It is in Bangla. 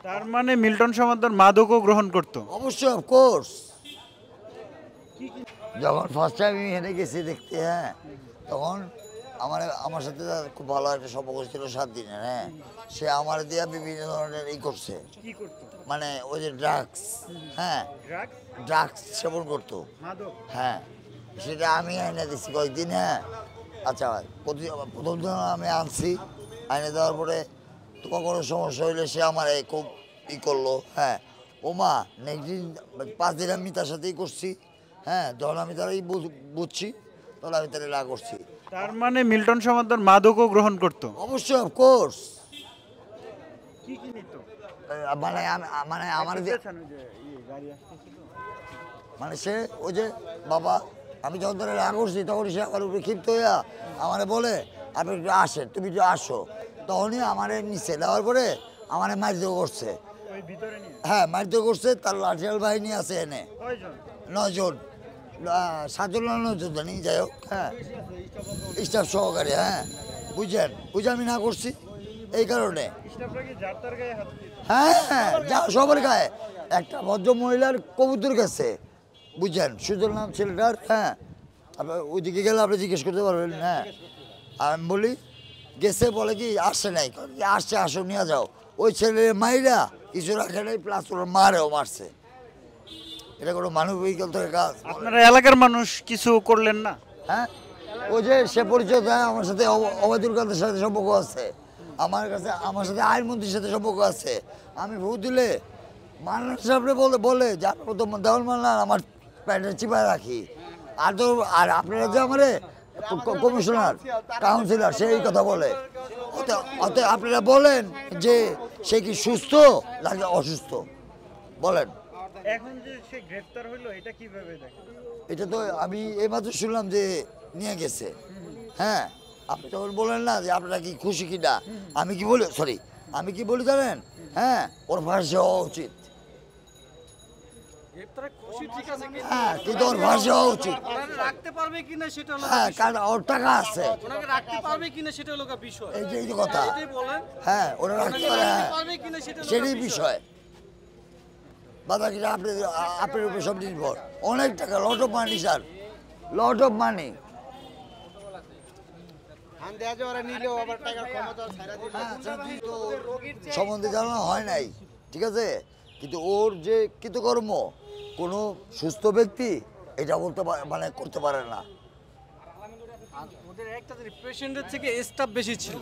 তার মানে মিল্টন সমাদর মাদকও গ্রহণ করত? অবশ্যই, অফকোর্স। যখন ফার্স্ট টাইম আমি হেঁটে গেছি দেখতে, হ্যাঁ, তখন আমার সাথে তার খুব ভালো একটা সম্পর্ক ছিল 7 দিনের। হ্যাঁ, সে আমার দিয়া বিভিন্ন ধরনের করছে, কি করত? মানে ওই যে ড্রাগস, হ্যাঁ, ড্রাগস? ড্রাগস সেবন করতো। মাদক? হ্যাঁ, সেটা আমি আইনে দিচ্ছি কয়েকদিন। হ্যাঁ, আচ্ছা, প্রথম দিন আমি আনছি, আইনে দেওয়ার পরে তোমার কোনো সমস্যা হইলে সে আমার খুব করলো। হ্যাঁ, ও মা, নেক্সট দিন 5 দিন আমি তার সাথেই করছি। হ্যাঁ, যখন আমি তারাই বুঝছি, তখন আমি তারা না করছি। তার মানে মিল্টন সমাদর মাদকও গ্রহণ করত? অবশ্যই, অফকোর্স। কি কি নিত? মানে আমার মানে সে ওই যে বাবা, আমি যখন ধরে রাগ করছি তখন সে আমার উপরে ক্ষিপ্ত হইয়া আমারে বলে, আপনি একটু আসেন, তুমি একটু আসো। তখনই আমারে নিচে দেওয়ার পরে আমারে মারধর করছে। হ্যাঁ, মারধর করছে। তার লাঠিয়াল বাহিনী আছে এনে 9 জন, 7 জন 9 জন জানি, যাই হোক। হ্যাঁ, স্টাফ সহকারী। হ্যাঁ, বুঝে আমি না করছি এই কারণে। হ্যাঁ, যা সবার গায়ে একটা ভদ্র মহিলার কবুতর গেছে, বুঝছেন, সুজন নাম ছেলেটার। হ্যাঁ, আপনার ওইদিকে গেলে আপনি জিজ্ঞেস করতে পারবেন। হ্যাঁ, আমি বলি গেছে, বলে কি আসছে নাই, আসছে, আসো নিয়ে যাও। ওই ছেলের মাইরা কিছু রাখে নাই, প্লাস ওরা মারেও মারছে। এটা কোনো মানবিক কাজ? আপনারা এলাকার মানুষ কিছু করলেন না? হ্যাঁ, ওই যে সে পরিচয় দেয় আমার সাথে, অবৈধুল কাদের সাথে সম্পর্ক আছে, আমার সাথে আইনমন্ত্রীর সাথে সম্পর্ক আছে। আমি ভোট দিলে মানুষ সাহেবরে বলে যে আপনার তো দেওয়াল মানলাম, আমার প্যান্টের চিপায় রাখি। আর আপনারা যে আমার কমিশনার, কাউন্সিলর, সেই কথা বলে। অতএব আপনারা বলেন যে সে কি সুস্থ নাকি অসুস্থ, বলেন। এখন যে সে গ্রেফতার হলো, এটা কিভাবে দেখেন? এটা তো আমি এইমাত্র শুনলাম যে নিয়ে গেছে। হ্যাঁ, আপনি তখন বলেন না যে আপনারা কি খুশি কিনা। আমি কি বলি, আমি কি বলি জানেন? হ্যাঁ, ওর ফাঁসি হওয়া উচিত। হ্যাঁ, কিন্তু ওর ফাঁসি হওয়া উচিত। হ্যাঁ, কারণ ওর টাকা আছে, এই যে কথা। হ্যাঁ, ওরা রাখতে পারে, হ্যাঁ, সেটাই বিষয়। বাবা কিনা আপনার উপরে সব নির্ভর। অনেক টাকা, lot of money sir, lot of money. সম্বন্ধে জানানো হয় নাই, ঠিক আছে, কিন্তু ওর যে কৃতকর্ম কোনো সুস্থ ব্যক্তি এটা বলতে করতে পারে না। ওদের একটা পেশেন্টের থেকে স্টাফ বেশি ছিল।